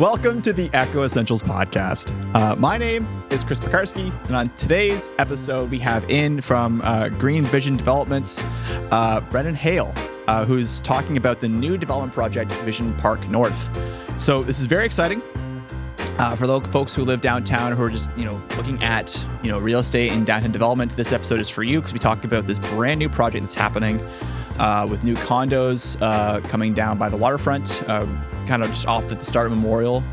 Welcome to the Echo Essentials podcast. My name is Chris Piekarski, and on today's episode, we have in from Green Vision Developments, Brannyn Hale, who's talking about the new development project, Vision Park North. So this is very exciting. For those folks who live downtown who are just, looking at, real estate and downtown development, this episode is for you because we talk about this brand new project that's happening with new condos coming down by the Waterfront, kind of just off at the Start Memorial.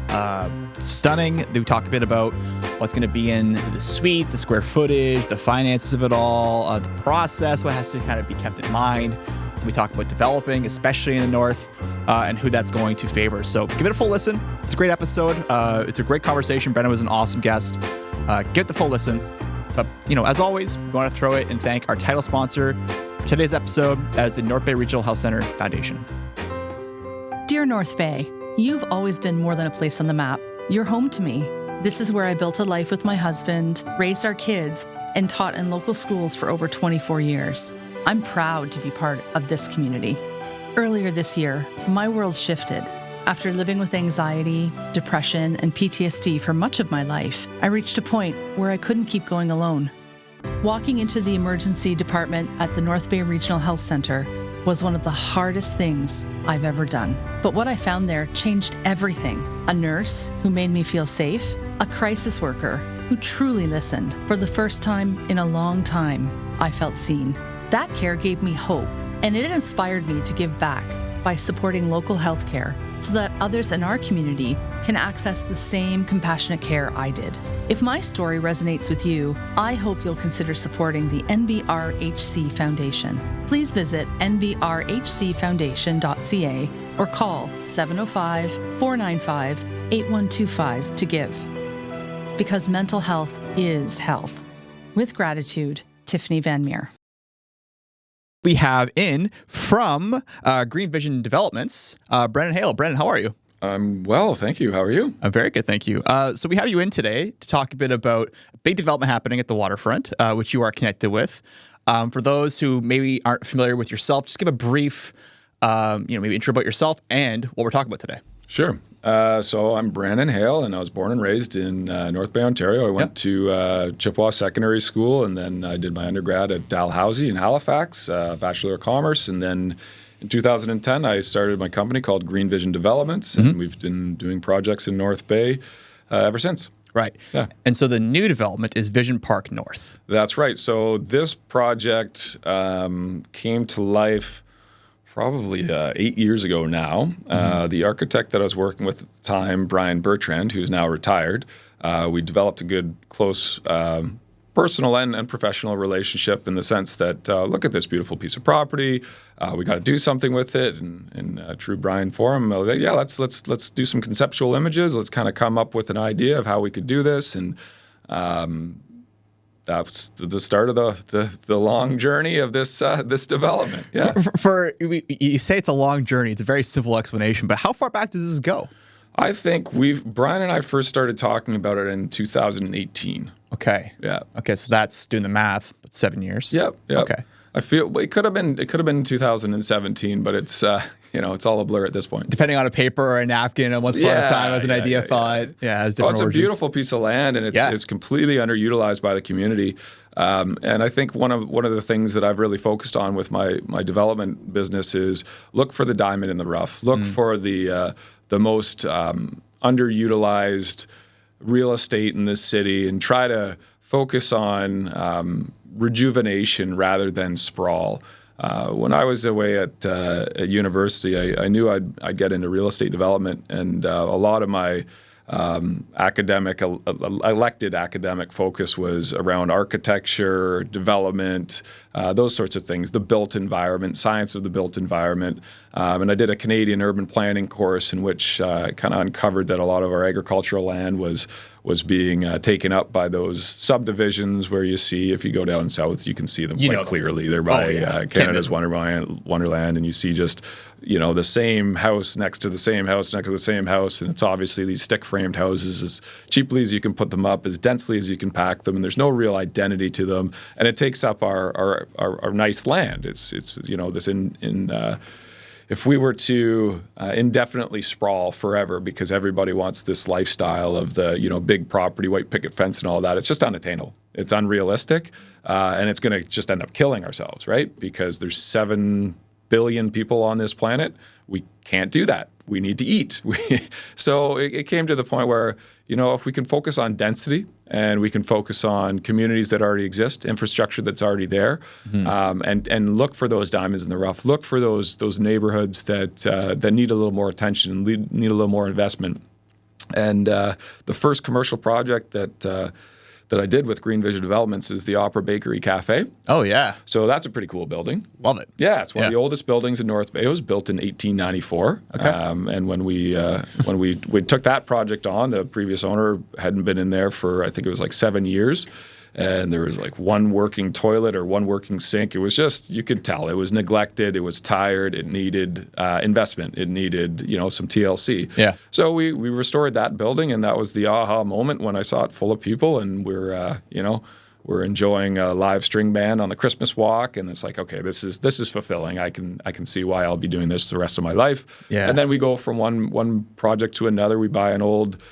Stunning. We talk a bit about what's going to be in the suites, the square footage, the finances of it all, the process, what has to kind of be kept in mind. We talk about developing, especially in the north, and who that's going to favor. So give it a full listen. It's a great episode. It's a great conversation. Brannyn was an awesome guest. Give it the full listen. But, as always, we want to throw it and thank our title sponsor for today's episode, as the North Bay Regional Health Center Foundation. Dear North Bay, you've always been more than a place on the map. You're home to me. This is where I built a life with my husband, raised our kids, and taught in local schools for over 24 years. I'm proud to be part of this community. Earlier this year, my world shifted. After living with anxiety, depression, and PTSD for much of my life, I reached a point where I couldn't keep going alone. Walking into the emergency department at the North Bay Regional Health Center was one of the hardest things I've ever done. But what I found there changed everything. A nurse who made me feel safe, a crisis worker who truly listened. For the first time in a long time, I felt seen. That care gave me hope, and it inspired me to give back by supporting local healthcare so that others in our community can access the same compassionate care I did. If my story resonates with you, I hope you'll consider supporting the NBRHC Foundation. Please visit nbrhcfoundation.ca or call 705-495-8125 to give. Because mental health is health. With gratitude, Tiffany Van Meer. We have in from Green Vision Developments, Brannyn Hale. Brannyn, how are you? I'm well, thank you. How are you? I'm very good, thank you. So we have you in today to talk a bit about a big development happening at the Waterfront, which you are connected with. For those who maybe aren't familiar with yourself, just give a brief, maybe intro about yourself and what we're talking about today. Sure. So I'm Brannyn Hale, and I was born and raised in North Bay, Ontario. I went to Chippewa Secondary School, and then I did my undergrad at Dalhousie in Halifax, Bachelor of Commerce. And then in 2010, I started my company called Green Vision Developments, and we've been doing projects in North Bay ever since. Right. Yeah. And so the new development is Vision Park North. That's right. So this project came to life probably 8 years ago now. The architect that I was working with at the time, Brian Bertrand, who's now retired, we developed a good, close personal and professional relationship in the sense that, look at this beautiful piece of property. We got to do something with it. And in true Brian form, let's do some conceptual images. Let's kind of come up with an idea of how we could do this. And that's the start of the long journey of this development. Yeah. You say it's a long journey. It's a very simple explanation, but how far back does this go? I think Brian and I first started talking about it in 2018. Okay. Yeah. Okay, so that's doing the math, but 7 years. Yep. Okay. I feel it could have been 2017, but it's it's all a blur at this point. Depending on a paper or a napkin, and once upon a time as an idea thought. Yeah, has different it's origins. a beautiful piece of land, and it's completely underutilized by the community. And I think one of the things that I've really focused on with my development business is look for the diamond in the rough. Look for the most underutilized real estate in this city, and try to focus on rejuvenation rather than sprawl. When I was away at university, I knew I'd get into real estate development, and a lot of my elected academic focus was around architecture, development, those sorts of things, the built environment, science of the built environment. And I did a Canadian urban planning course in which I kind of uncovered that a lot of our agricultural land was being taken up by those subdivisions where you see, if you go down south, you can see them quite clearly. They're by Canada's Wonderland, and you see just the same house next to the same house next to the same house, and it's obviously these stick-framed houses as cheaply as you can put them up, as densely as you can pack them, and there's no real identity to them, and it takes up our nice land. It's this if we were to indefinitely sprawl forever because everybody wants this lifestyle of the, big property, white picket fence and all that, it's just unattainable. It's unrealistic, and it's going to just end up killing ourselves, right? Because there's 7 billion people on this planet. We can't do that. We need to eat. So it came to the point where, if we can focus on density and we can focus on communities that already exist, infrastructure that's already there, and look for those diamonds in the rough, look for those neighborhoods that need a little more attention, need a little more investment. And the first commercial project that I did with Green Vision Developments is the Opera Bakery Cafe. Oh, yeah. So that's a pretty cool building. Love it. Yeah, it's one of the oldest buildings in North Bay. It was built in 1894. Okay. And when we took that project on, the previous owner hadn't been in there for, I think it was like 7 years. And there was like one working toilet or one working sink. It was just, you could tell, it was neglected. It was tired. It needed investment. It needed, some TLC. Yeah. So we restored that building, and that was the aha moment when I saw it full of people, and we're enjoying a live string band on the Christmas walk, and it's like, okay, this is fulfilling. I can see why I'll be doing this the rest of my life. Yeah. And then we go from one project to another. We buy an old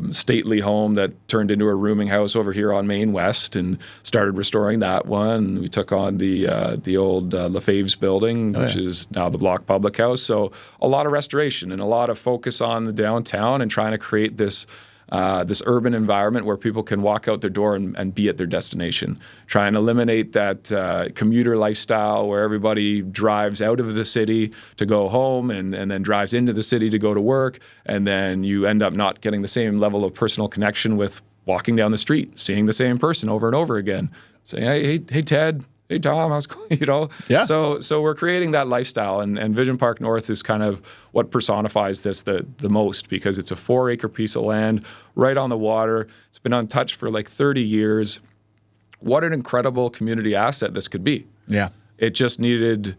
stately home that turned into a rooming house over here on Main West and started restoring that one. We took on the old Lefebvre's building, which is now the Block Public House. So a lot of restoration and a lot of focus on the downtown and trying to create this urban environment where people can walk out their door and be at their destination. Try and eliminate that commuter lifestyle where everybody drives out of the city to go home and then drives into the city to go to work, and then you end up not getting the same level of personal connection with walking down the street, seeing the same person over and over again, saying, hey Ted, hey Tom, how's it going? Yeah. So we're creating that lifestyle, and Vision Park North is kind of what personifies this the most, because it's a 4-acre piece of land right on the water. It's been untouched for like 30 years. What an incredible community asset this could be. Yeah. It just needed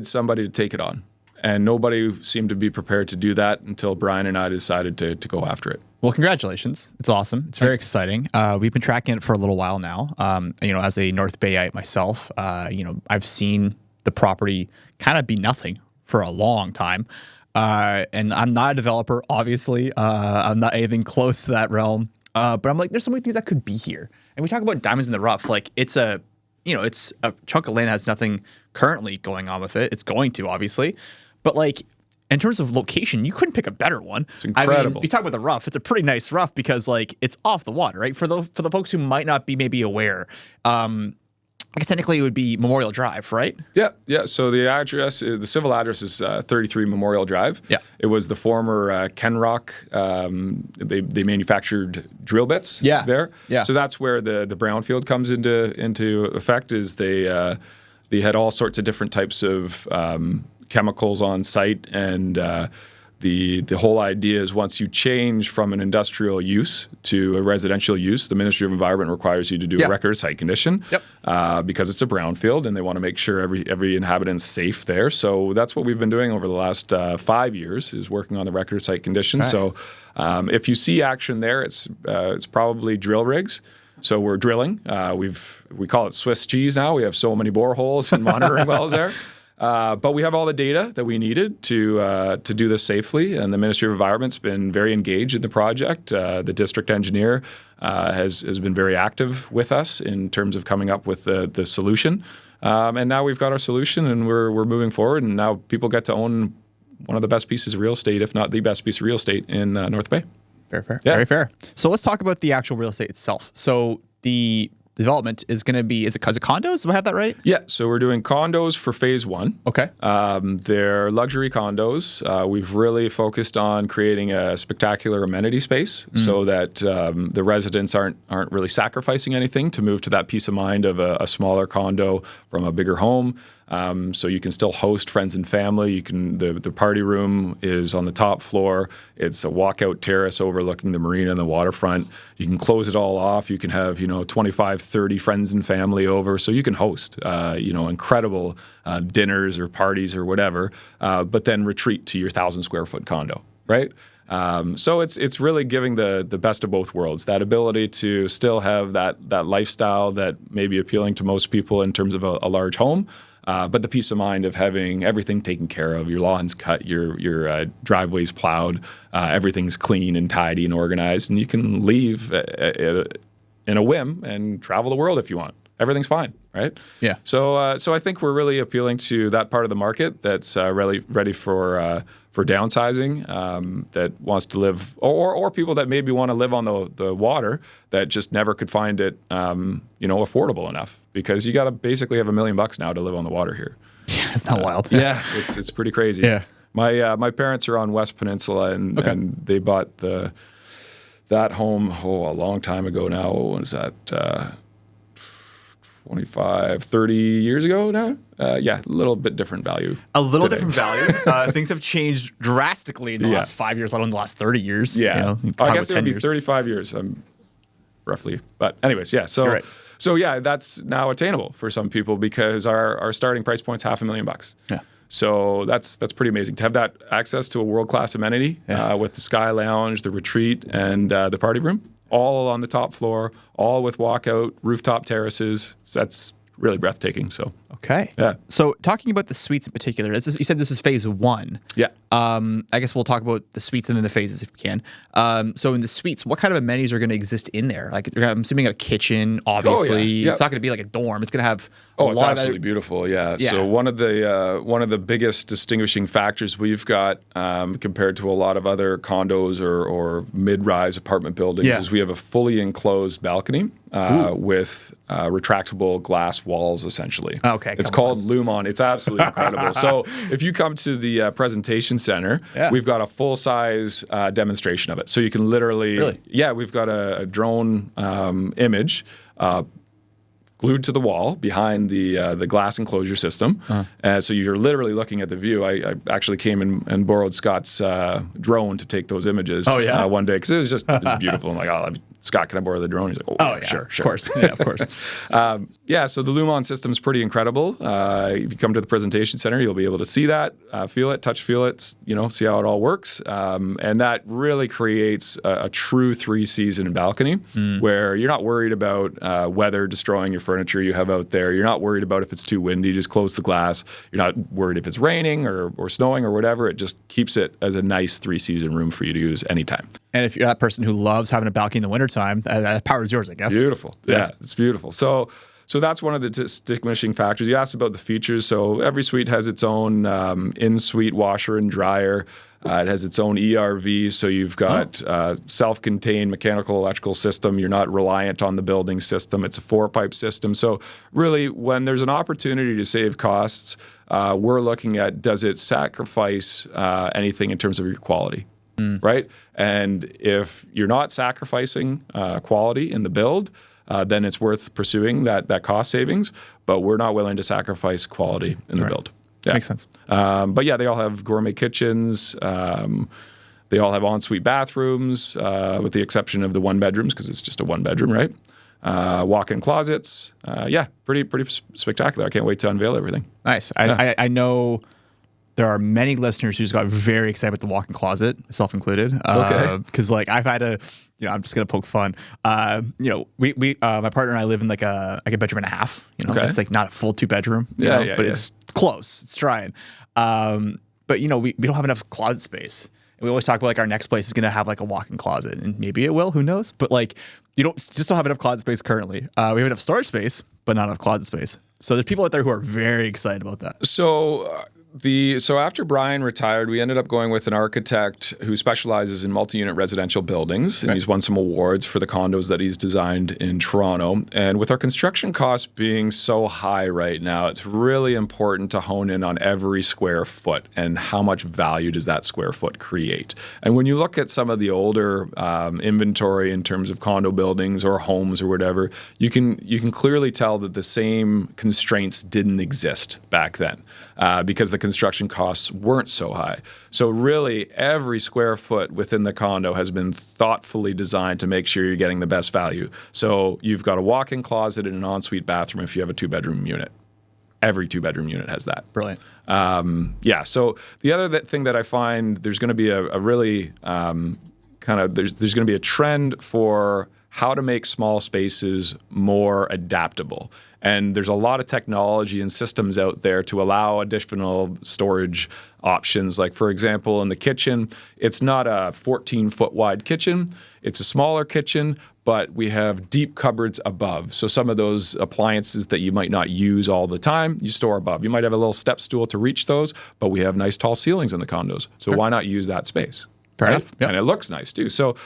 somebody to take it on, and nobody seemed to be prepared to do that until Brian and I decided to go after it. Well, congratulations. It's awesome. It's very exciting. We've been tracking it for a little while now. As a North Bayite myself, I've seen the property kind of be nothing for a long time. And I'm not a developer, obviously. I'm not anything close to that realm. But I'm like, there's so many things that could be here. And we talk about diamonds in the rough. Like, it's a chunk of land that has nothing currently going on with it. It's going to, obviously. But like, in terms of location, you couldn't pick a better one. It's incredible. I mean, you talk about the rough. It's a pretty nice rough because like it's off the water, right? For the folks who might not be maybe aware, I guess technically it would be Memorial Drive, right? Yeah. So the civil address is 33 Memorial Drive. Yeah. It was the former Kenrock. They manufactured drill bits. There. Yeah. So that's where the brownfield comes into effect. Is they had all sorts of different types of chemicals on site, and the whole idea is once you change from an industrial use to a residential use, the Ministry of Environment requires you to do a record of site condition because it's a brownfield and they want to make sure every inhabitant's safe there. So that's what we've been doing over the last 5 years, is working on the record of site condition. Right. So if you see action there, it's probably drill rigs. So we're drilling. We call it Swiss cheese now. We have so many boreholes and monitoring wells there. But we have all the data that we needed to do this safely, and the Ministry of Environment's been very engaged in the project. The district engineer has been very active with us in terms of coming up with the solution. And now we've got our solution, and we're moving forward. And now people get to own one of the best pieces of real estate, if not the best piece of real estate in North Bay. Fair. Yeah. Very fair. So let's talk about the actual real estate itself. So the development is going to be, is it condos? Do I have that right? Yeah. So we're doing condos for phase 1. Okay. They're luxury condos. We've really focused on creating a spectacular amenity space so that the residents aren't really sacrificing anything to move to that peace of mind of a smaller condo from a bigger home. So you can still host friends and family. The party room is on the top floor. It's a walkout terrace overlooking the marina and the waterfront. You can close it all off. You can have 25, 30 friends and family over. So you can host incredible dinners or parties or whatever, but then retreat to your 1,000 square foot condo. right? So it's really giving the best of both worlds, that ability to still have that lifestyle that may be appealing to most people in terms of a large home, but the peace of mind of having everything taken care of, your lawns cut, your driveways plowed, everything's clean and tidy and organized, and you can leave in a whim and travel the world if you want. Everything's fine, right? Yeah. So I think we're really appealing to that part of the market that's really ready for downsizing, that wants to live, or people that maybe want to live on the water that just never could find it, affordable enough, because you got to basically have $1 million now to live on the water here. Yeah, it's not wild. Yeah, it's pretty crazy. Yeah. My parents are on West Peninsula, and they bought that home a long time ago now. What was that? 25, 30 years ago now. A little bit different value. A little today. different value. Things have changed drastically in the last 5 years, let alone the last 30 years. Yeah. I guess it would be years. 35 years, roughly. But anyways, yeah. So, right. So yeah, that's now attainable for some people because our starting price point's $500,000. Yeah. So that's pretty amazing to have that access to a world-class amenity with the Sky Lounge, the retreat, and the party room, all on the top floor, all with walkout, rooftop terraces. So that's really breathtaking. So Okay. Yeah. So talking about the suites in particular, you said this is phase one. Yeah. I guess we'll talk about the suites and then the phases if we can. So in the suites, what kind of amenities are going to exist in there? Like, I'm assuming a kitchen, obviously. Yeah. It's not going to be like a dorm. It's going to have it's absolutely beautiful. Yeah. Yeah. So one of the biggest distinguishing factors we've got compared to a lot of other condos or mid-rise apartment buildings is we have a fully enclosed balcony with retractable glass walls, essentially. Okay. It's called Lumon. It's absolutely incredible. So if you come to the presentation center, we've got a full-size demonstration of it. So you can literally, we've got a drone image glued to the wall behind the glass enclosure system. So you're literally looking at the view. I actually came and borrowed Scott's drone to take those images one day because it was beautiful. I'm like, Scott, can I borrow the drone? He's like, sure. Of course. Yeah, of course. So the Lumon system is pretty incredible. If you come to the presentation center, you'll be able to see that, feel it, touch, feel it, see how it all works. And that really creates a true 3-season balcony where you're not worried about weather destroying your furniture you have out there. You're not worried about if it's too windy, just close the glass. You're not worried if it's raining or snowing or whatever. It just keeps it as a nice 3-season room for you to use anytime. And if you're that person who loves having a balcony in the wintertime, that power is yours, I guess. Beautiful. Yeah, it's beautiful. So that's one of the distinguishing factors. You asked about the features. So every suite has its own in-suite washer and dryer. It has its own ERV. So you've got self-contained mechanical electrical system. You're not reliant on the building system. It's a 4-pipe system. So really, when there's an opportunity to save costs, we're looking at, does it sacrifice anything in terms of your quality? Right? And if you're not sacrificing quality in the build, then it's worth pursuing that cost savings. But we're not willing to sacrifice quality in the build. Yeah. Makes sense. But they all have gourmet kitchens. They all have ensuite bathrooms, with the exception of the 1-bedrooms because it's just a 1-bedroom, right? Walk-in closets. Pretty spectacular. I can't wait to unveil everything. Nice. I know there are many listeners who just got very excited with the walk-in closet, self included. Because I've had I'm just gonna poke fun. We my partner and I live in like a bedroom and a half. It's like not a full 2-bedroom. But it's close. It's trying. But we don't have enough closet space. And we always talk about like our next place is gonna have like a walk-in closet, and maybe it will. Who knows? But you don't have enough closet space currently. We have enough storage space, but not enough closet space. So there's people out there who are very excited about that. So after Brian retired, we ended up going with an architect who specializes in multi-unit residential buildings, and he's won some awards for the condos that he's designed in Toronto. And with our construction costs being so high right now, it's really important to hone in on every square foot and how much value does that square foot create. And when you look at some of the older inventory in terms of condo buildings or homes or whatever, you can clearly tell that the same constraints didn't exist back then because the construction costs weren't so high. So really, every square foot within the condo has been thoughtfully designed to make sure you're getting the best value. So you've got a walk-in closet and an ensuite bathroom if you have a 2-bedroom unit. every 2-bedroom unit has that. Brilliant. So the other thing that I find, there's going to be a really there's going to be a trend for how to make small spaces more adaptable. And there's a lot of technology and systems out there to allow additional storage options. Like, for example, in the kitchen, it's not a 14-foot wide kitchen. It's a smaller kitchen, but we have deep cupboards above. So some of those appliances that you might not use all the time, you store above. You might have a little step stool to reach those, but we have nice tall ceilings in the condos. So why not use that space? Fair enough. Yep. And it looks nice too. So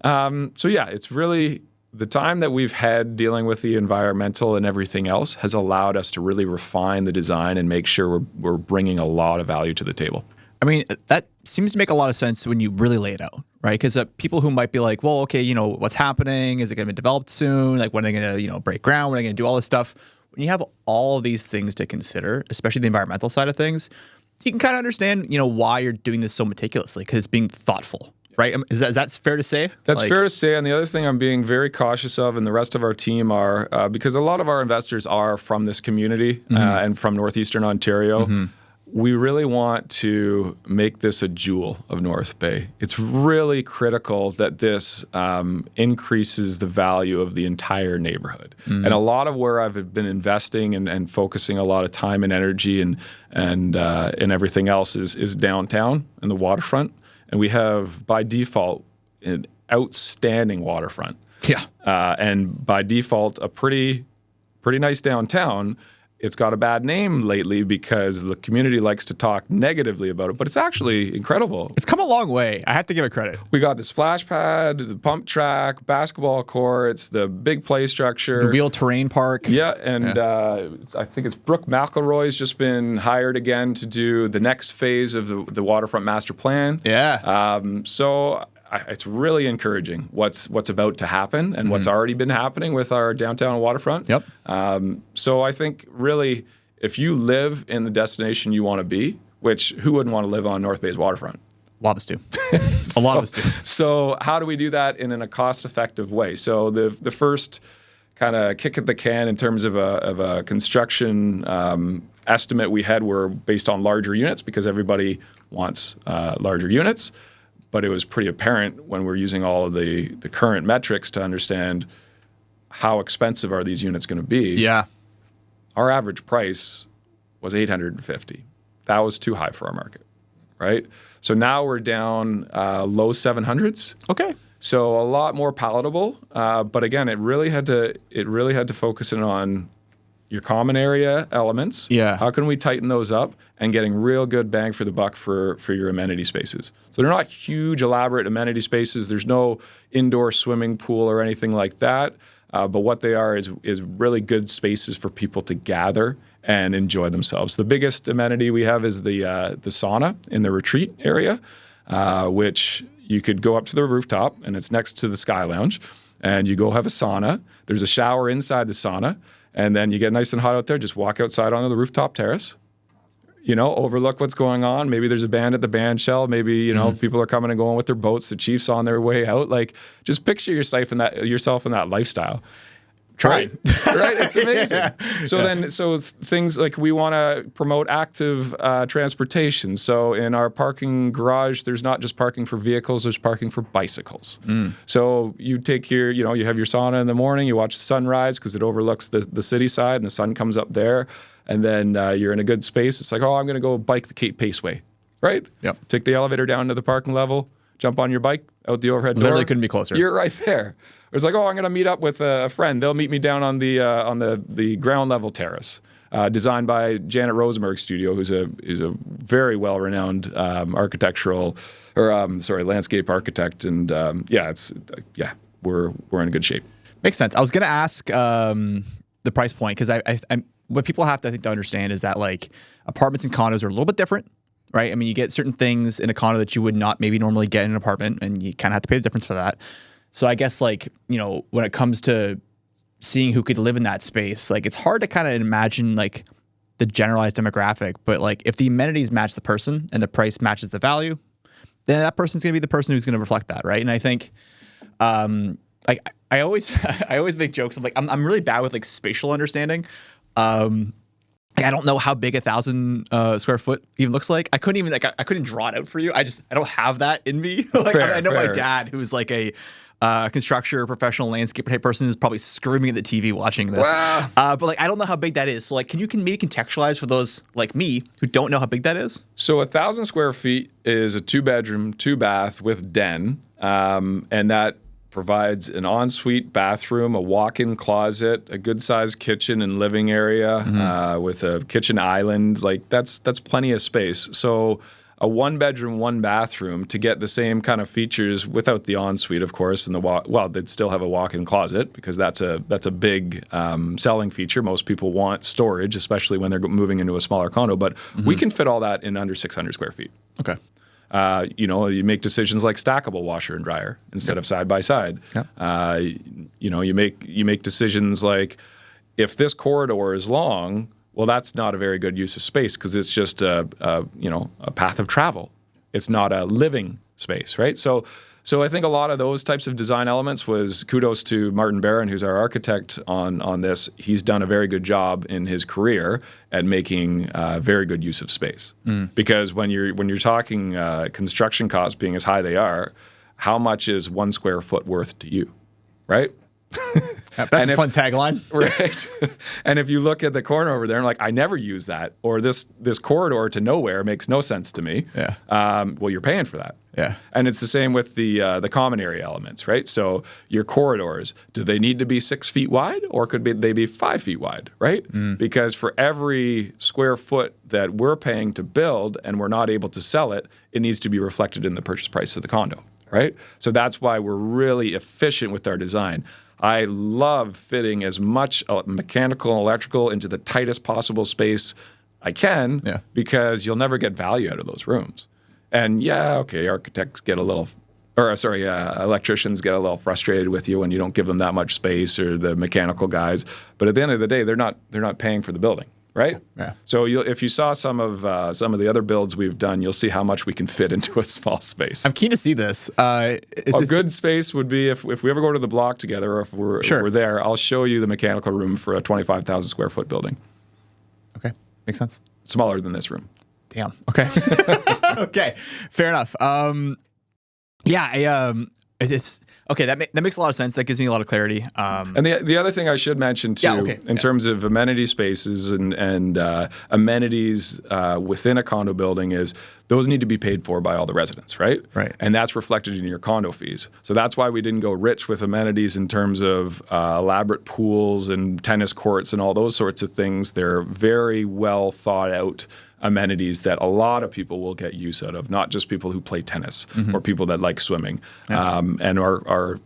it's really the time that we've had dealing with the environmental and everything else has allowed us to really refine the design and make sure we're bringing a lot of value to the table. I mean, that seems to make a lot of sense when you really lay it out, right? Because people who might be like, well, okay, what's happening? Is it going to be developed soon? Like, when are they going to, break ground? When are they going to do all this stuff? When you have all of these things to consider, especially the environmental side of things, you can kind of understand, why you're doing this so meticulously, because it's being thoughtful. Right? Is that fair to say? That's fair to say. And the other thing I'm being very cautious of, and the rest of our team are, because a lot of our investors are from this community and from northeastern Ontario, we really want to make this a jewel of North Bay. It's really critical that this increases the value of the entire neighborhood. And a lot of where I've been investing and focusing a lot of time and energy and everything else is downtown and the waterfront. And we have, by default, an outstanding waterfront. Yeah. And by default, a pretty nice downtown. It's got a bad name lately because the community likes to talk negatively about it, but it's actually incredible. It's come a long way. I have to give it credit. We got the splash pad, the pump track, basketball courts, the big play structure. The wheel terrain park. Yeah, and I think it's Brooke McElroy's just been hired again to do the next phase of the Waterfront Master Plan. Yeah. So it's really encouraging what's about to happen and what's already been happening with our downtown waterfront. Yep. So I think really, if you live in the destination you want to be, which who wouldn't want to live on North Bay's waterfront? A lot of us do. A lot of us do. So how do we do that in a cost-effective way? So the first kind of kick at the can in terms of a construction estimate we had were based on larger units because everybody wants larger units. But it was pretty apparent when we're using all of the current metrics to understand how expensive are these units going to be. Yeah. Our average price was $850. That was too high for our market, right? So now we're down low 700s. Okay. So a lot more palatable. But again, it really had to focus in on your common area elements. Yeah. How can we tighten those up and getting real good bang for the buck for your amenity spaces? So they're not huge, elaborate amenity spaces. There's no indoor swimming pool or anything like that. But what they are is really good spaces for people to gather and enjoy themselves. The biggest amenity we have is the sauna in the retreat area, which you could go up to the rooftop, and it's next to the Sky Lounge, and you go have a sauna. There's a shower inside the sauna. And then you get nice and hot out there, just walk outside onto the rooftop terrace, overlook what's going on. Maybe there's a band at the band shell. Maybe, people are coming and going with their boats. The Chiefs on their way out. Like, just picture yourself in that lifestyle. Try. Right? It's amazing. Yeah. So things like we want to promote active transportation. So in our parking garage, there's not just parking for vehicles, there's parking for bicycles. So you take you have your sauna in the morning, you watch the sunrise because it overlooks the city side and the sun comes up there. And then you're in a good space. It's like, I'm going to go bike the Cape Paceway, right? Yep. Take the elevator down to the parking level, jump on your bike, out the overhead door. Literally couldn't be closer. You're right there. It's like, I'm going to meet up with a friend. They'll meet me down on the ground level terrace, designed by Janet Rosenberg's studio, who's a very well renowned landscape architect, and we're in good shape. Makes sense. I was going to ask the price point because I what people have to to understand is that like apartments and condos are a little bit different. Right? I mean, you get certain things in a condo that you would not maybe normally get in an apartment, and you kind of have to pay the difference for that. So I guess when it comes to seeing who could live in that space, like it's hard to kind of imagine like the generalized demographic, but like if the amenities match the person and the price matches the value, then that person's going to be the person who's going to reflect that, right? And I think like I always make jokes. I'm really bad with like spatial understanding. I don't know how big 1,000 square foot even looks like. I couldn't even I couldn't draw it out for you. I don't have that in me. I know my dad, who's like a constructor, professional landscaper type person, is probably screaming at the TV watching this. Wow. But I don't know how big that is. So can you maybe contextualize for those like me who don't know how big that is? So 1,000 square feet is a 2-bedroom, 2-bath with den, and that provides an ensuite bathroom, a walk-in closet, a good-sized kitchen and living area with a kitchen island. That's plenty of space. So a 1-bedroom, 1-bathroom to get the same kind of features without the ensuite, of course, and they'd still have a walk-in closet because that's a big selling feature. Most people want storage, especially when they're moving into a smaller condo. But we can fit all that in under 600 square feet. Okay. You make decisions like stackable washer and dryer instead of side by side. You make decisions like if this corridor is long, well, that's not a very good use of space because it's just a path of travel. It's not a living space, right? So I think a lot of those types of design elements was kudos to Martin Barron, who's our architect on this. He's done a very good job in his career at making very good use of space. Because when you're talking construction costs being as high they are, how much is 1 square foot worth to you, right? That's a fun tagline. Right. And if you look at the corner over there and I never use that, or this corridor to nowhere makes no sense to me. Yeah. Well, you're paying for that. Yeah. And it's the same with the common area elements, right? So your corridors, do they need to be 6 feet wide or they be 5 feet wide, right? Because for every square foot that we're paying to build and we're not able to sell it, it needs to be reflected in the purchase price of the condo, right? So that's why we're really efficient with our design. I love fitting as much mechanical and electrical into the tightest possible space I can because you'll never get value out of those rooms. And architects get electricians get a little frustrated with you when you don't give them that much space, or the mechanical guys. But at the end of the day, they're not paying for the building, right? Yeah. So if you saw some of the other builds we've done, you'll see how much we can fit into a small space. I'm keen to see this. Good space would be if we ever go to the block together, or if we're there, I'll show you the mechanical room for a 25,000 square foot building. Okay, makes sense. Smaller than this room. Damn. Okay. Okay. Fair enough. It's okay. That makes a lot of sense. That gives me a lot of clarity. And the other thing I should mention too, in terms of amenity spaces and amenities within a condo building, is those need to be paid for by all the residents, right? Right. And that's reflected in your condo fees. So that's why we didn't go rich with amenities in terms of elaborate pools and tennis courts and all those sorts of things. They're very well thought out amenities that a lot of people will get use out of, not just people who play tennis or people that like swimming. And our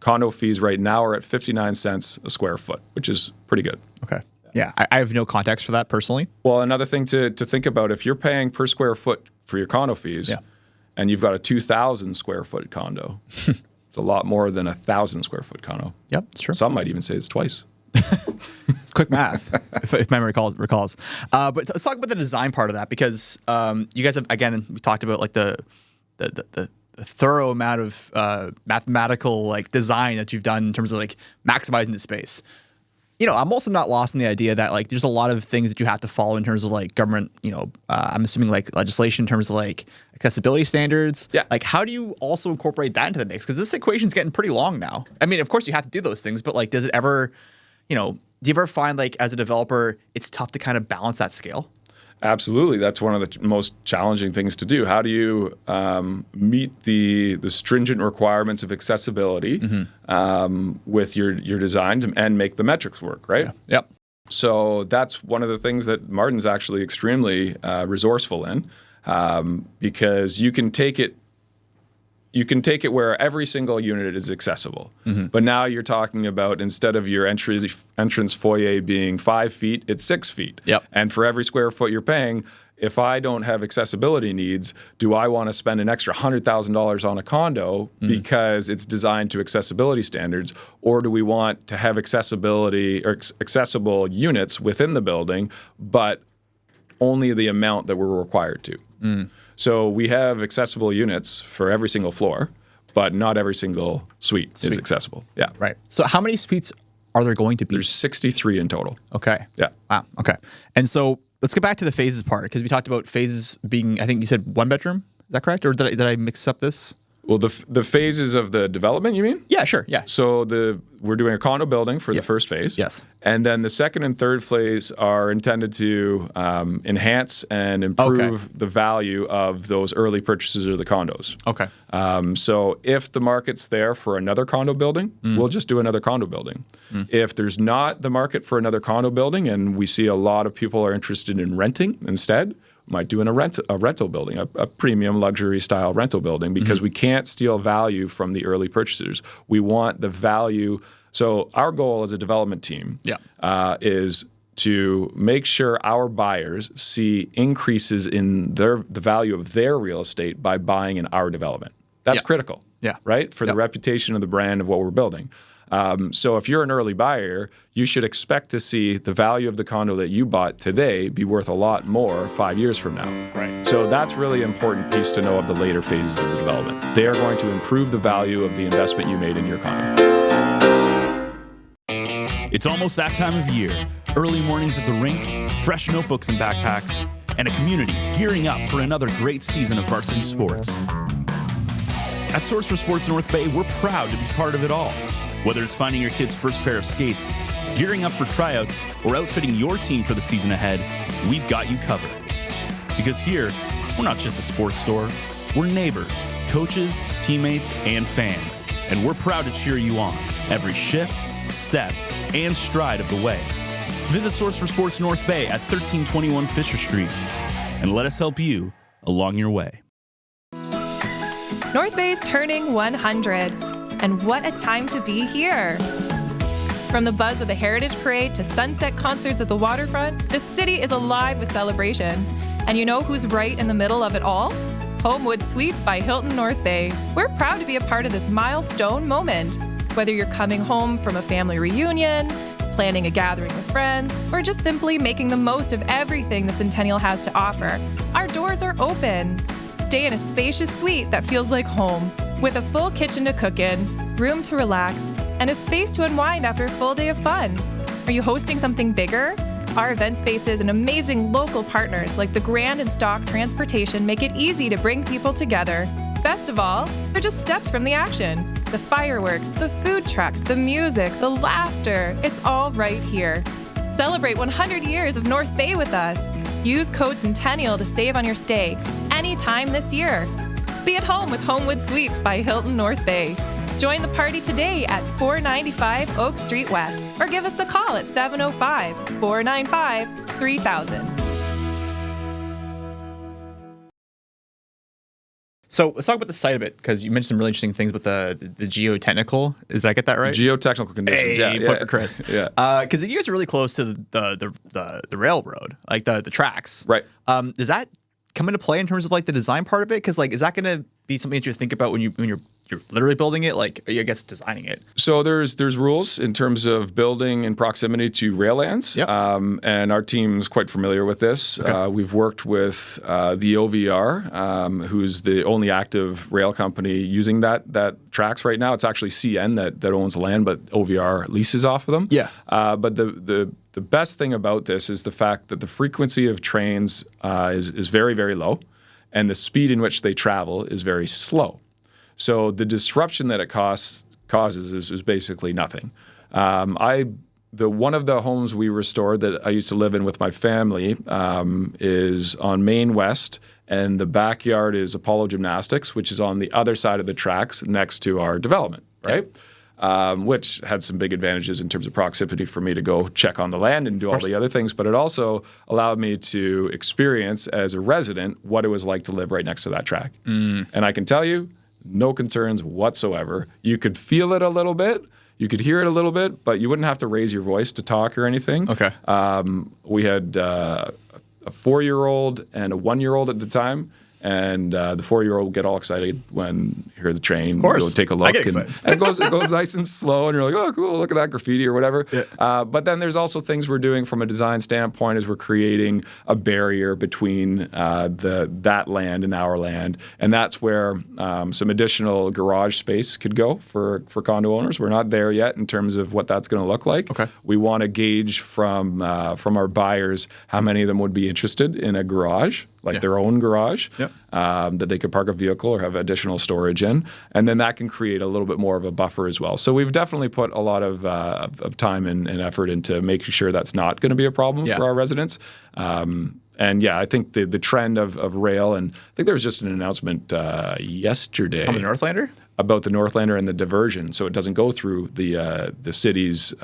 condo fees right now are at 59 cents a square foot, which is pretty good. Okay. Yeah, I have no context for that personally. Well, another thing to think about, if you're paying per square foot for your condo fees and you've got a 2,000 square foot condo, it's a lot more than a 1,000 square foot condo. Yep, it's true. Some might even say it's twice. It's quick math, if memory recalls. But let's talk about the design part of that, because you guys have, again, we talked about the thorough amount of mathematical design that you've done in terms of maximizing the space. I'm also not lost in the idea that there's a lot of things that you have to follow in terms of government, I'm assuming legislation in terms of accessibility standards. Yeah. How do you also incorporate that into the mix? Because this equation's getting pretty long now. I mean, of course you have to do those things, but does it ever, do you ever find as a developer, it's tough to kind of balance that scale? Absolutely. That's one of the most challenging things to do. How do you meet the stringent requirements of accessibility with your design and make the metrics work, right? Yeah. Yep. So that's one of the things that Martin's actually extremely resourceful in, because you can take it where every single unit is accessible. But now you're talking about, instead of your entrance foyer being 5 feet, it's 6 feet. Yep. And for every square foot you're paying, if I don't have accessibility needs, do I want to spend an extra $100,000 on a condo because it's designed to accessibility standards, or do we want to have accessibility or accessible units within the building, but only the amount that we're required to? So we have accessible units for every single floor, but not every single suite is accessible. Yeah. Right. So how many suites are there going to be? There's 63 in total. Okay. Yeah. Wow. Okay. And so let's get back to the phases part, because we talked about phases being, I think you said 1 bedroom. Is that correct? Or did I mix up this? Well, the phases of the development, you mean? Yeah, sure. Yeah. So we're doing a condo building for the first phase. Yes. And then the second and third phase are intended to enhance and improve the value of those early purchases of the condos. Okay. So if the market's there for another condo building, we'll just do another condo building. If there's not the market for another condo building and we see a lot of people are interested in renting instead, might do a rental building, a premium luxury style rental building, because we can't steal value from the early purchasers. We want the value. So our goal as a development team is to make sure our buyers see increases in the value of their real estate by buying in our development. That's critical, right, for the reputation of the brand of what we're building. So if you're an early buyer, you should expect to see the value of the condo that you bought today be worth a lot more 5 years from now. Right. So that's really an important piece to know of the later phases of the development. They are going to improve the value of the investment you made in your condo. It's almost that time of year. Early mornings at the rink, fresh notebooks and backpacks, and a community gearing up for another great season of varsity sports. At Source for Sports North Bay, we're proud to be part of it all. Whether it's finding your kid's first pair of skates, gearing up for tryouts, or outfitting your team for the season ahead, we've got you covered. Because here, we're not just a sports store, we're neighbors, coaches, teammates, and fans. And we're proud to cheer you on every shift, step, and stride of the way. Visit Source for Sports North Bay at 1321 Fisher Street, and let us help you along your way. North Bay's turning 100. And what a time to be here. From the buzz of the Heritage Parade to sunset concerts at the Waterfront, the city is alive with celebration. And you know who's right in the middle of it all? Homewood Suites by Hilton North Bay. We're proud to be a part of this milestone moment. Whether you're coming home from a family reunion, planning a gathering with friends, or just simply making the most of everything the Centennial has to offer, our doors are open. Stay in a spacious suite that feels like home, with a full kitchen to cook in, room to relax, and a space to unwind after a full day of fun. Are you hosting something bigger? Our event spaces and amazing local partners like the Grand and Stock Transportation make it easy to bring people together. Best of all, they're just steps from the action. The fireworks, the food trucks, the music, the laughter, it's all right here. Celebrate 100 years of North Bay with us. Use code Centennial to save on your stay anytime this year. Be at home with Homewood Suites by Hilton North Bay. Join the party today at 495 Oak Street West or give us a call at 705-495-3000. So let's talk about the site a bit, because you mentioned some really interesting things about the geotechnical. Did I get that right? Geotechnical conditions, Point for Chris. Yeah. Because you guys are really close to the railroad, like the tracks. Right. Does that come into play in terms of like the design part of it? Because like, is that going to be something that you think about when you're literally building it, like I guess designing it? So there's rules in terms of building in proximity to rail lands, and our team's quite familiar with this. Okay. We've worked with the OVR, who's the only active rail company using that tracks right now. It's actually CN that owns the land, but OVR leases off of them. Yeah. But the best thing about this is the fact that the frequency of trains is very, very low, and the speed in which they travel is very slow. So the disruption that it causes is basically nothing. One of the homes we restored that I used to live in with my family is on Main West, and the backyard is Apollo Gymnastics, which is on the other side of the tracks next to our development, right? Which had some big advantages in terms of proximity for me to go check on the land and do all the other things, but it also allowed me to experience as a resident what it was like to live right next to that track. And I can tell you, no concerns whatsoever. You could feel it a little bit. You could hear it a little bit, but you wouldn't have to raise your voice to talk or anything. Okay. We had a 4-year-old and a 1-year-old at the time, And the 4-year-old will get all excited when you hear the train. Of course. Go take a look. I get excited. And it goes nice and slow, and you're like, oh, cool, look at that graffiti or whatever. Yeah. But then there's also things we're doing from a design standpoint as we're creating a barrier between that land and our land. And that's where some additional garage space could go for condo owners. We're not there yet in terms of what that's going to look like. Okay. We want to gauge from our buyers how many of them would be interested in a garage, like their own garage, that they could park a vehicle or have additional storage in. And then that can create a little bit more of a buffer as well. So we've definitely put a lot of time and effort into making sure that's not going to be a problem for our residents. And I think the trend of rail, and I think there was just an announcement yesterday On the Northlander? about the Northlander and the diversion, so it doesn't go through the city's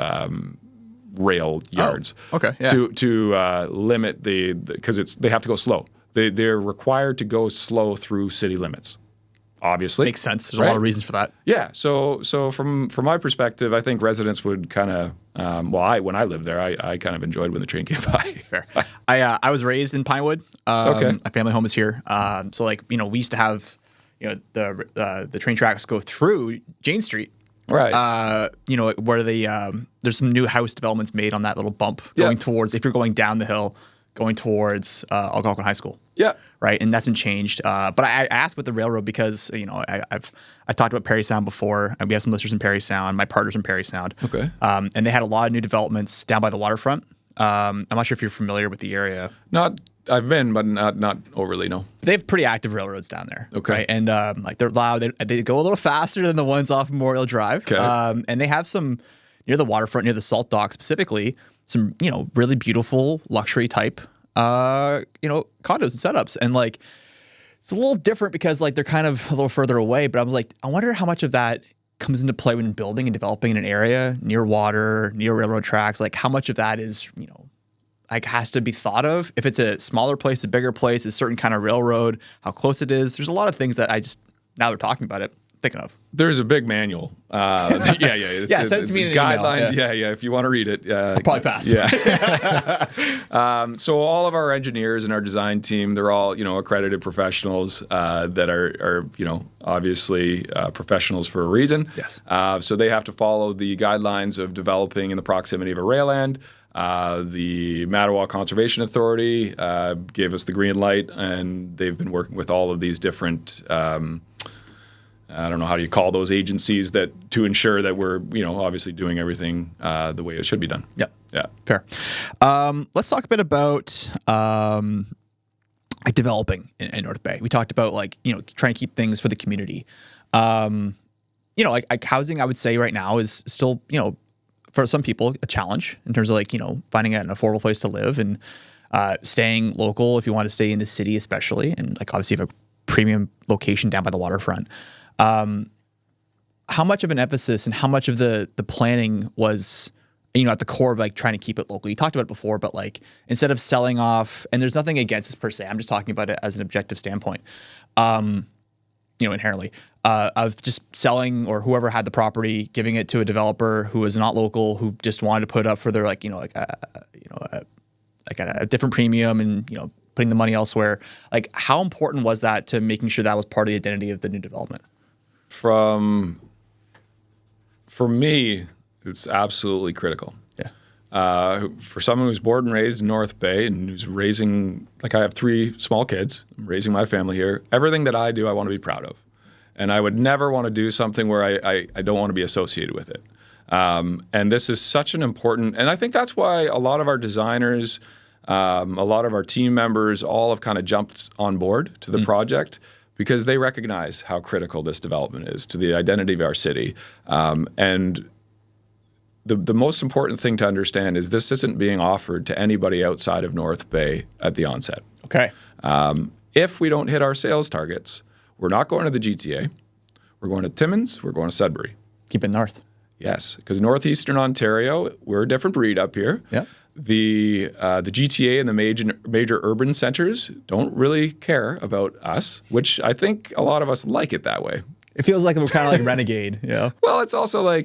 rail yards. Oh, okay. Yeah. To limit because they have to go slow. They're required to go slow through city limits. Obviously, Makes sense. There's a lot of reasons for that. Yeah. So from my perspective, I think residents would kind of when I lived there, I kind of enjoyed when the train came by. Fair. I was raised in Pinewood. Okay. My family home is here. So we used to have the train tracks go through Jane Street. Right. Where there's some new house developments made on that little bump going towards, if you're going down the hill, going towards Algonquin High School. Yeah. Right. And that's been changed. But I asked about the railroad because, I talked about Parry Sound before, and we have some listeners in Parry Sound. My partner's in Parry Sound. Okay. And they had a lot of new developments down by the waterfront. I'm not sure if you're familiar with the area. I've been, but not overly, no. They have pretty active railroads down there. Okay. Right? And they're loud. They go a little faster than the ones off Memorial Drive. Okay. And they have some near the waterfront, near the salt dock specifically, some really beautiful luxury type condos and setups. And it's a little different because they're kind of a little further away. But I wonder how much of that comes into play when building and developing in an area near water, near railroad tracks. How much of that is has to be thought of. If it's a smaller place, a bigger place, a certain kind of railroad, how close it is. There's a lot of things that now they're talking about it, thinking of. There's a big manual. Send it to me in an guidelines. email. Yeah, if you want to read it. I'll probably pass. Yeah. So all of our engineers and our design team, they're all accredited professionals that are obviously professionals for a reason. Yes. So they have to follow the guidelines of developing in the proximity of a rail end. The Mattawa Conservation Authority gave us the green light, and they've been working with all of these different I don't know, how do you call those agencies to ensure that we're obviously doing everything the way it should be done. Yep. Yeah. Fair. Let's talk a bit about developing in North Bay. We talked about trying to keep things for the community. Housing, I would say right now is still for some people a challenge in terms of finding an affordable place to live and staying local if you want to stay in the city, especially, and obviously you have a premium location down by the waterfront. How much of an emphasis and how much of the planning was at the core of trying to keep it local? You talked about it before, but instead of selling off, and there's nothing against this per se, I'm just talking about it as an objective standpoint, inherently, of just selling, or whoever had the property, giving it to a developer who was not local, who just wanted to put up for their a different premium and putting the money elsewhere. How important was that to making sure that was part of the identity of the new development? For me, it's absolutely critical. Yeah. For someone who's born and raised in North Bay and who's raising, I have 3 small kids, I'm raising my family here. Everything that I do, I want to be proud of. And I would never want to do something where I don't want to be associated with it. And this is such an important, and I think that's why a lot of our designers, a lot of our team members, all have kind of jumped on board to the project, because they recognize how critical this development is to the identity of our city. And the most important thing to understand is this isn't being offered to anybody outside of North Bay at the onset. Okay. If we don't hit our sales targets, we're not going to the GTA. We're going to Timmins. We're going to Sudbury. Keep it north. Yes, because northeastern Ontario, we're a different breed up here. Yeah. The GTA and the major urban centers don't really care about us, which I think a lot of us like it that way. It feels like we're kind of renegade. Yeah. Well, it's also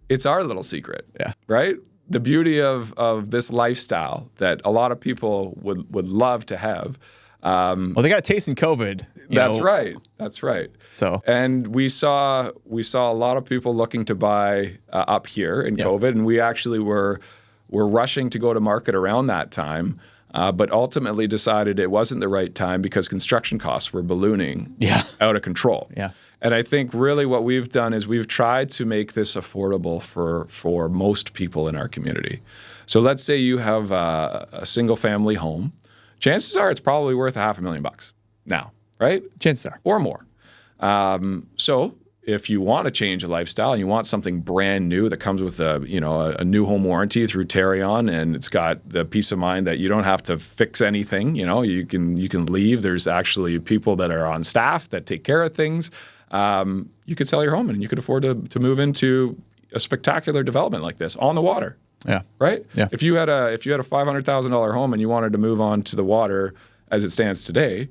it's our little secret. Yeah. Right? The beauty of this lifestyle that a lot of people would love to have Well, they got a taste in COVID. That's right. That's right. So, and we saw a lot of people looking to buy up here in COVID, and we actually were rushing to go to market around that time, but ultimately decided it wasn't the right time because construction costs were ballooning out of control. Yeah. And I think really what we've done is we've tried to make this affordable for most people in our community. So let's say you have a single family home. Chances are it's probably worth $500,000 now, right? Chances are. Or more. So if you want to change a lifestyle and you want something brand new that comes with a new home warranty through Tarion, and it's got the peace of mind that you don't have to fix anything, you can leave. There's actually people that are on staff that take care of things. You could sell your home and you could afford to move into a spectacular development like this on the water. Yeah. Right? Yeah. If you had a $500,000 home and you wanted to move on to the water as it stands today,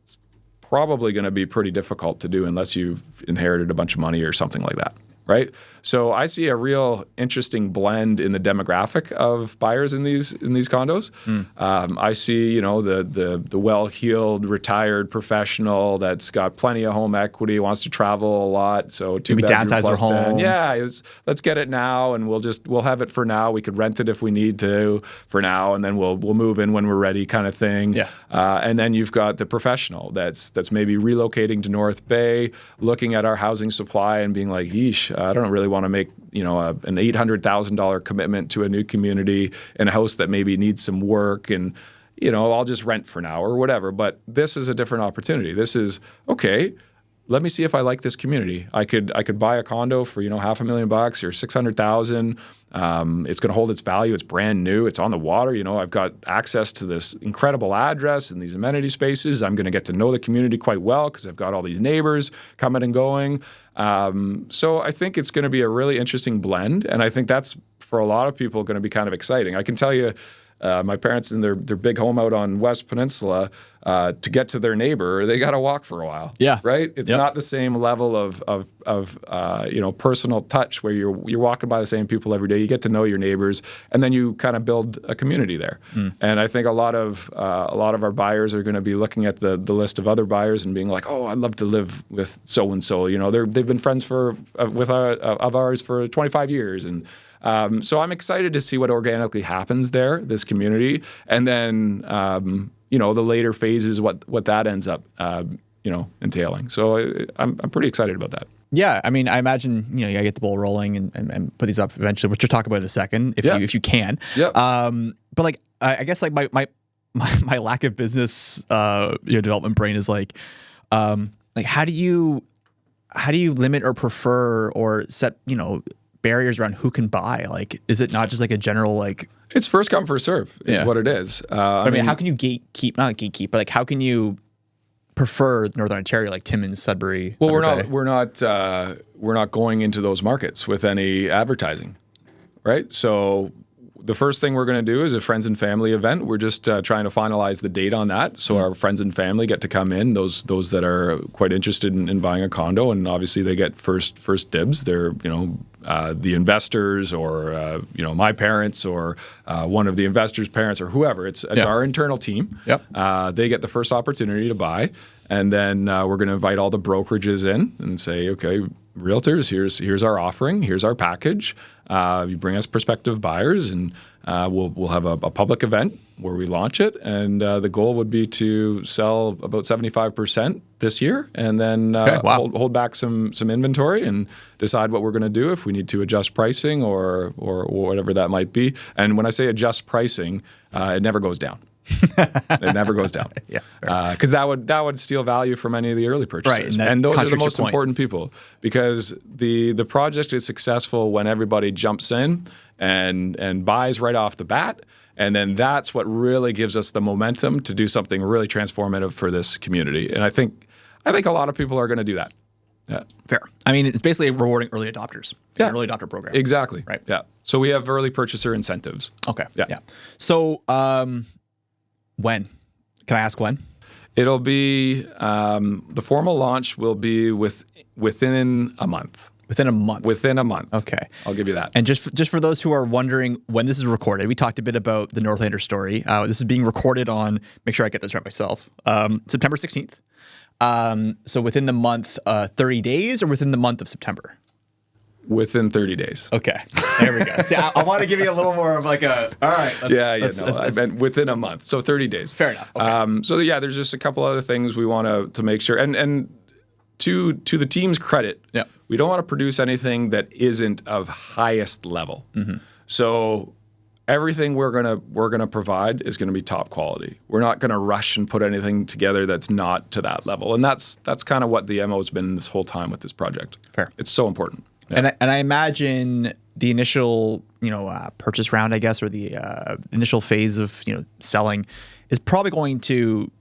it's probably going to be pretty difficult to do unless you've inherited a bunch of money or something like that. Right? So I see a real interesting blend in the demographic of buyers in these condos. I see, the well-heeled, retired professional that's got plenty of home equity, wants to travel a lot. So maybe downsize their home. Let's get it now, and we'll have it for now. We could rent it if we need to for now, and then we'll move in when we're ready, kind of thing. Yeah. And then you've got the professional that's maybe relocating to North Bay, looking at our housing supply and being like, yeesh, I don't really want to make an $800,000 commitment to a new community in a house that maybe needs some work, and I'll just rent for now or whatever. But this is a different opportunity. This is okay. Let me see if I like this community. I could buy a condo for $500,000 or $600,000. It's going to hold its value. It's brand new. It's on the water. I've got access to this incredible address and these amenity spaces. I'm going to get to know the community quite well because I've got all these neighbors coming and going. So I think it's going to be a really interesting blend, and I think that's for a lot of people going to be kind of exciting. I can tell you. My parents in their big home out on West Peninsula, to get to their neighbor, they got to walk for a while. Yeah, right. It's not the same level of personal touch where you're walking by the same people every day. You get to know your neighbors, and then you kind of build a community there. And I think a lot of our buyers are going to be looking at the list of other buyers and being like, oh, I'd love to live with so and so. They've been friends of ours for 25 years, and. So I'm excited to see what organically happens there, this community, and then the later phases, what that ends up entailing. So I'm pretty excited about that. Yeah, I mean, I imagine you gotta get the ball rolling and put these up eventually, which we'll talk about in a second if you can. Yeah. But I guess my lack of business development brain is how do you limit or prefer or set barriers around who can buy? Is it not just a general It's first come first serve is what it is. I mean, how can you not gatekeep, but how can you prefer Northern Ontario, like Timmins, Sudbury? Well, we're not going into those markets with any advertising, right? So the first thing we're going to do is a friends and family event. We're just trying to finalize the date on that. So our friends and family get to come in, those that are quite interested in buying a condo, and obviously they get first dibs. They're, the investors or, my parents or one of the investors' parents or whoever. It's our internal team. Yep. They get the first opportunity to buy. And then we're going to invite all the brokerages in and say, okay, realtors, here's our offering, here's our package. You bring us prospective buyers, and we'll have a public event where we launch it. And the goal would be to sell about 75% this year, and then hold back some inventory and decide what we're going to do, if we need to adjust pricing or whatever that might be. And when I say adjust pricing, it never goes down. It never goes down. Because that would steal value from any of the early purchasers. Right, and those are the most important people, because the project is successful when everybody jumps in and buys right off the bat. And then that's what really gives us the momentum to do something really transformative for this community. And I think a lot of people are going to do that. Yeah. Fair. I mean, it's basically rewarding early adopters. Yeah. An early adopter program. Exactly. Right. Yeah. So we have early purchaser incentives. Okay. Yeah. So when? Can I ask when? It'll be the formal launch will be within a month. Within a month. Within a month. Okay. I'll give you that. And just for those who are wondering when this is recorded, we talked a bit about the Northlander story. This is being recorded on, make sure I get this right myself, September 16th. So within the month, 30 days or within the month of September? Within 30 days. Okay. There we go. See, I want to give you a little more of like a, all right. I meant within a month. So 30 days. Fair enough. Okay. So yeah, there's just a couple other things we want to make sure. And to the team's credit, we don't want to produce anything that isn't of highest level. Mm-hmm. So everything we're gonna provide is gonna be top quality. We're not gonna rush and put anything together that's not to that level. And that's kind of what the MO has been this whole time with this project. Fair. It's so important. Yeah. And I imagine the initial purchase round, I guess, or the initial phase of selling is probably going to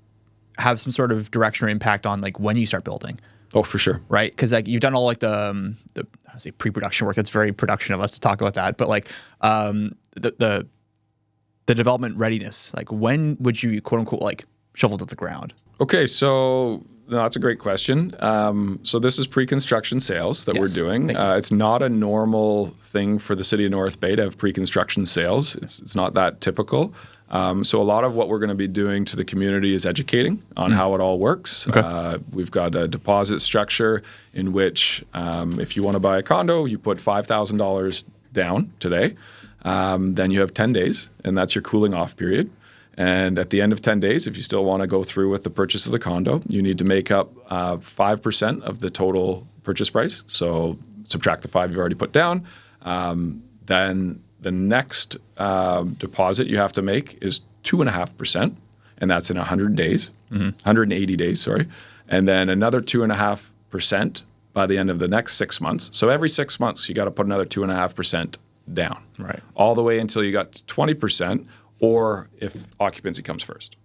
have some sort of direction or impact on like when you start building. Oh, for sure. Right? Because like you've done all like the I would say pre-production work. That's very production of us to talk about that. But like the development readiness, like when would you quote unquote like shovel to the ground? Okay, so that's a great question. So this is pre-construction sales that we're doing. It's not a normal thing for the city of North Bay to have pre-construction sales. It's not that typical. So a lot of what we're going to be doing to the community is educating on how it all works. Okay. We've got a deposit structure in which if you want to buy a condo, you put $5,000 down today. Then you have 10 days, and that's your cooling off period. And at the end of 10 days, if you still want to go through with the purchase of the condo, you need to make up 5% of the total purchase price. So subtract the 5 you've already put down. Then the next deposit you have to make is 2.5%, and that's in 100 days, 180 days, sorry. And then another 2.5% by the end of the next 6 months. So every 6 months, you got to put another 2.5% down. Right. All the way until you got to 20%, or if occupancy comes first.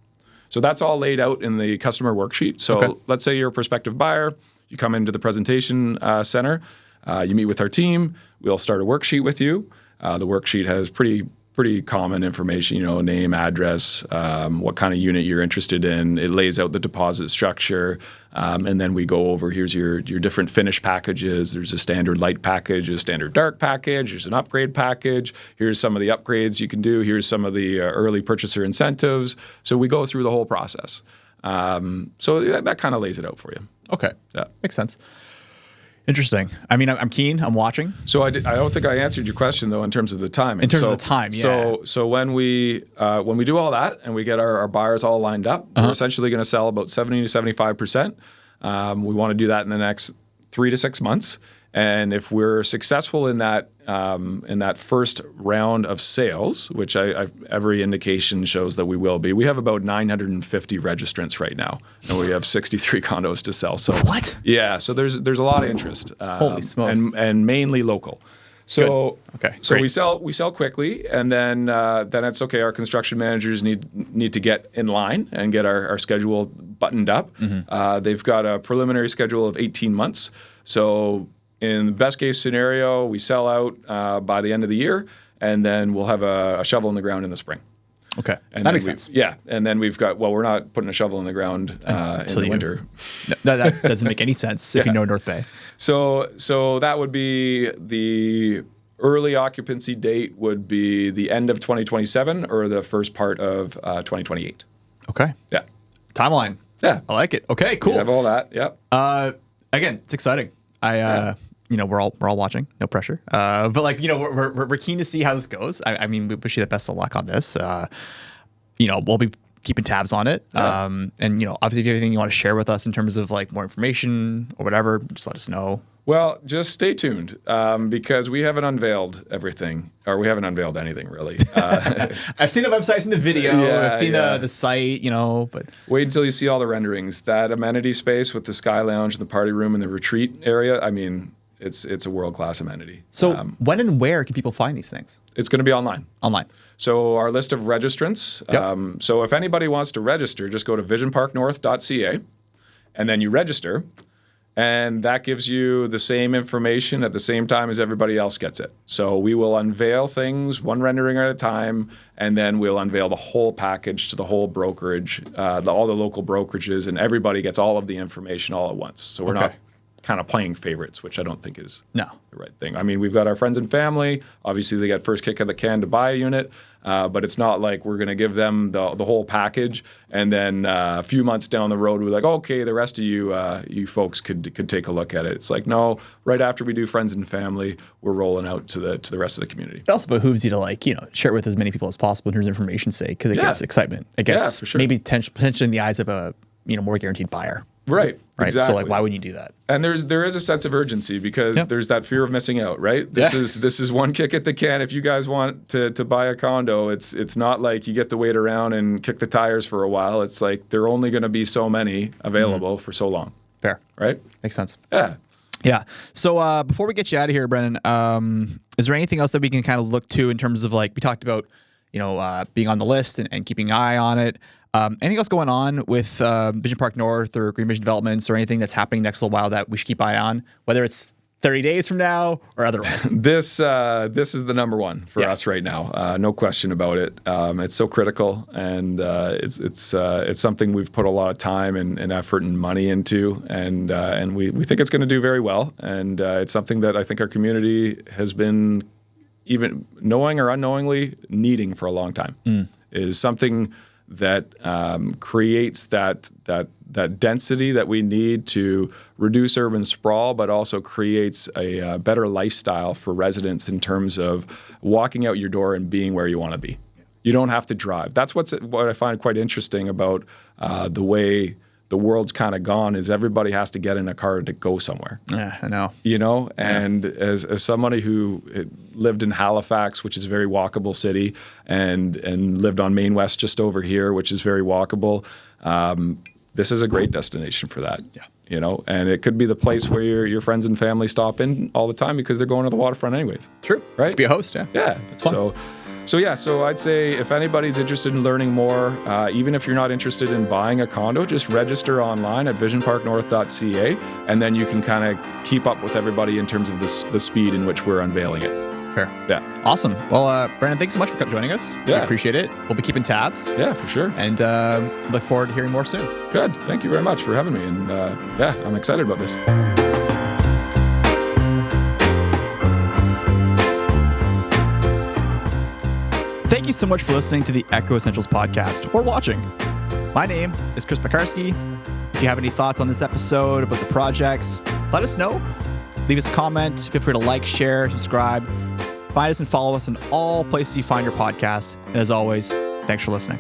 So that's all laid out in the customer worksheet. So let's say you're a prospective buyer, you come into the presentation center, you meet with our team, we'll start a worksheet with you. The worksheet has pretty common information, name, address, what kind of unit you're interested in. It lays out the deposit structure, and then we go over, here's your different finish packages. There's a standard light package, a standard dark package, there's an upgrade package. Here's some of the upgrades you can do. Here's some of the early purchaser incentives. So we go through the whole process. So that kind of lays it out for you. Okay. Yeah. Makes sense. Interesting. I mean, I'm keen. I'm watching. So I don't think I answered your question though in terms of the timing. In terms of the time, yeah. So when we do all that and we get our buyers all lined up, we're essentially going to sell about 70 to 75%. We want to do that in the next 3 to 6 months. And if we're successful in that first round of sales, which every indication shows that we will be, we have about 950 registrants right now, and we have 63 condos to sell. So what? Yeah, so there's a lot of interest. Holy smokes! And mainly local. So good. Okay, so great. we sell quickly, and then it's okay. Our construction managers need to get in line and get our schedule buttoned up. Mm-hmm. They've got a preliminary schedule of 18 months. So in the best case scenario, we sell out by the end of the year, and then we'll have a shovel in the ground in the spring. Okay, and that makes sense. Yeah, and then we've got, we're not putting a shovel in the ground in the winter. That doesn't make any sense if you know North Bay. So that would be the early occupancy date would be the end of 2027 or the first part of 2028. Okay. Yeah. Timeline. Yeah. I like it. Okay, cool. We have all that. Yep. Again, it's exciting. We're all watching, no pressure. But we're keen to see how this goes. I mean, we wish you the best of luck on this. We'll be keeping tabs on it. Yeah. And obviously, if you have anything you want to share with us in terms of like more information or whatever, just let us know. Well, just stay tuned because we haven't unveiled everything, or we haven't unveiled anything really. I've seen the website, I've seen the video, I've seen the site, but wait until you see all the renderings. That amenity space with the sky lounge, the party room, and the retreat area. I mean, it's a world-class amenity. So when and where can people find these things? It's going to be online. Online. So our list of registrants. Yep. So if anybody wants to register, just go to visionparknorth.ca, and then you register. And that gives you the same information at the same time as everybody else gets it. So we will unveil things one rendering at a time, and then we'll unveil the whole package to the whole brokerage, all the local brokerages, and everybody gets all of the information all at once. So we're not kind of playing favorites, which I don't think is No. the right thing. I mean, we've got our friends and family. Obviously, they get first kick of the can to buy a unit, but it's not like we're going to give them the whole package, and then a few months down the road, we're like, okay, the rest of you folks could take a look at it. It's like, no, right after we do friends and family, we're rolling out to the rest of the community. It also behooves you to share it with as many people as possible in terms of information's sake, because it gets excitement. It gets for sure. maybe potentially in the eyes of a more guaranteed buyer. Right. Exactly. So like, why wouldn't you do that? And there is a sense of urgency because there's that fear of missing out, right? This is one kick at the can. If you guys want to buy a condo, it's not like you get to wait around and kick the tires for a while. It's like there are only going to be so many available for so long. Fair. Right? Makes sense. Yeah. Yeah. So before we get you out of here, Brannyn, is there anything else that we can kind of look to in terms of, like, we talked about, being on the list and keeping an eye on it? Anything else going on with Vision Park North or Green Vision Developments or anything that's happening next little while that we should keep eye on, whether it's 30 days from now or otherwise? This is the number one for us right now. No question about it. It's so critical, and it's something we've put a lot of time and effort and money into, and we think it's going to do very well. And it's something that I think our community has been, even knowing or unknowingly, needing for a long time. Is something that creates that density that we need to reduce urban sprawl, but also creates a better lifestyle for residents in terms of walking out your door and being where you want to be. You don't have to drive. That's what I find quite interesting about the way the world's kind of gone, is everybody has to get in a car to go somewhere. Yeah, I know. And as somebody who lived in Halifax, which is a very walkable city, and lived on Main West just over here, which is very walkable, this is a great destination for that. Yeah. And it could be the place where your friends and family stop in all the time because they're going to the waterfront anyways. True. Right? Be a host, yeah. Yeah. It's fun. So I'd say if anybody's interested in learning more, even if you're not interested in buying a condo, just register online at visionparknorth.ca, and then you can kind of keep up with everybody in terms of the speed in which we're unveiling it. Fair. Yeah. Awesome. Well, Brannyn, thanks so much for joining us. Yeah. We appreciate it. We'll be keeping tabs. Yeah, for sure. And look forward to hearing more soon. Good. Thank you very much for having me. And I'm excited about this. Thank you so much for listening to the Echo Essentials podcast, or watching. My name is Chris Piekarski. If you have any thoughts on this episode, about the projects, let us know. Leave us a comment. Feel free to like, share, subscribe. Find us and follow us in all places you find your podcast. And as always, thanks for listening.